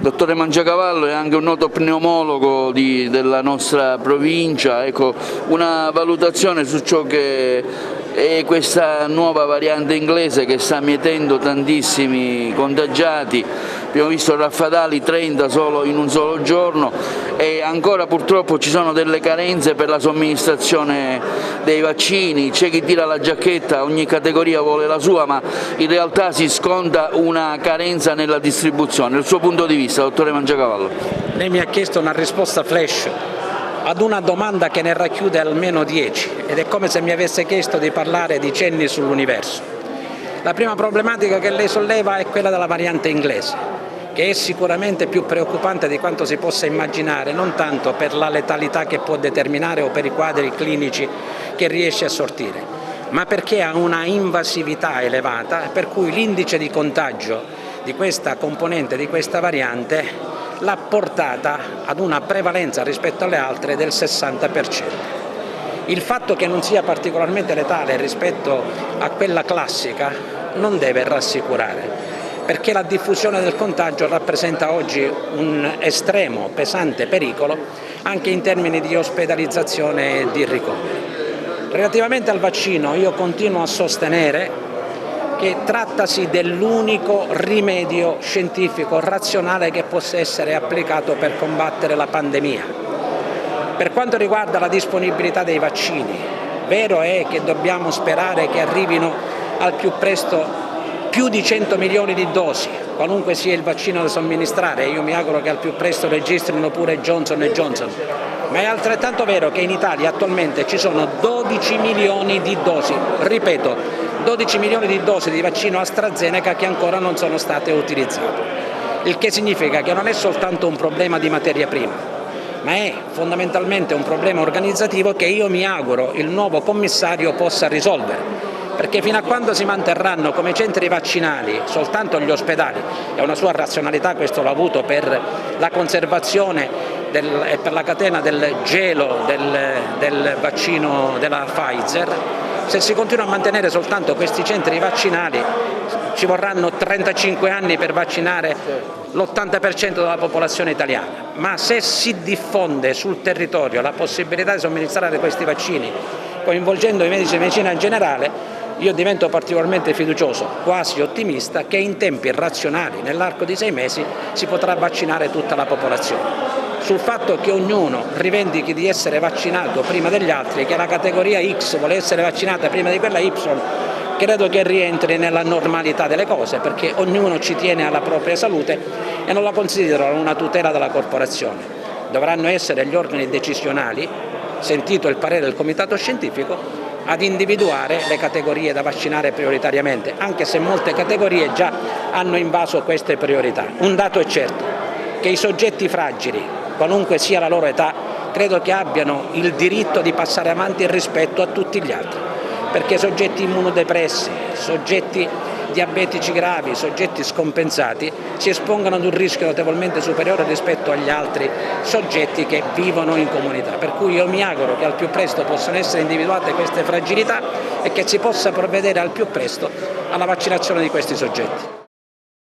Dottore Mangiacavallo è anche un noto pneumologo della nostra provincia, ecco, una valutazione su ciò che è questa nuova variante inglese che sta mietendo tantissimi contagiati. Abbiamo visto raffadali 30 solo in un solo giorno e ancora purtroppo ci sono delle carenze per la somministrazione dei vaccini. C'è chi tira la giacchetta, ogni categoria vuole la sua, ma in realtà si sconta una carenza nella distribuzione. Il suo punto di vista, dottore Mangiacavallo? Lei mi ha chiesto una risposta flash ad una domanda che ne racchiude almeno 10 ed è come se mi avesse chiesto di parlare di cenni sull'universo. La prima problematica che lei solleva è quella della variante inglese, che è sicuramente più preoccupante di quanto si possa immaginare, non tanto per la letalità che può determinare o per i quadri clinici che riesce a sortire, ma perché ha una invasività elevata, per cui l'indice di contagio di questa componente, di questa variante, l'ha portata ad una prevalenza rispetto alle altre del 60%. Il fatto che non sia particolarmente letale rispetto a quella classica non deve rassicurare, perché la diffusione del contagio rappresenta oggi un estremo, pesante pericolo anche in termini di ospedalizzazione e di ricoveri. Relativamente al vaccino io continuo a sostenere che trattasi dell'unico rimedio scientifico razionale che possa essere applicato per combattere la pandemia. Per quanto riguarda la disponibilità dei vaccini, vero è che dobbiamo sperare che arrivino al più presto più di 100 milioni di dosi, qualunque sia il vaccino da somministrare, io mi auguro che al più presto registrino pure Johnson & Johnson, ma è altrettanto vero che in Italia attualmente ci sono 12 milioni di dosi, ripeto, 12 milioni di dosi di vaccino AstraZeneca che ancora non sono state utilizzate, il che significa che non è soltanto un problema di materia prima, ma è fondamentalmente un problema organizzativo che io mi auguro il nuovo commissario possa risolvere. Perché fino a quando si manterranno come centri vaccinali soltanto gli ospedali, e una sua razionalità questo l'ha avuto per la conservazione e per la catena del gelo del vaccino della Pfizer, se si continua a mantenere soltanto questi centri vaccinali ci vorranno 35 anni per vaccinare l'80% della popolazione italiana, ma se si diffonde sul territorio la possibilità di somministrare questi vaccini coinvolgendo i medici di medicina in generale, io divento particolarmente fiducioso, quasi ottimista, che in tempi razionali, nell'arco di 6 mesi, si potrà vaccinare tutta la popolazione. Sul fatto che ognuno rivendichi di essere vaccinato prima degli altri, che la categoria X vuole essere vaccinata prima di quella Y, credo che rientri nella normalità delle cose, perché ognuno ci tiene alla propria salute e non la considero una tutela della corporazione. Dovranno essere gli organi decisionali, sentito il parere del comitato scientifico, ad individuare le categorie da vaccinare prioritariamente, anche se molte categorie già hanno invaso queste priorità. Un dato è certo, che i soggetti fragili, qualunque sia la loro età, credo che abbiano il diritto di passare avanti rispetto a tutti gli altri, perché soggetti immunodepressi, soggetti diabetici gravi, soggetti scompensati si espongono ad un rischio notevolmente superiore rispetto agli altri soggetti che vivono in comunità, per cui io mi auguro che al più presto possano essere individuate queste fragilità e che si possa provvedere al più presto alla vaccinazione di questi soggetti.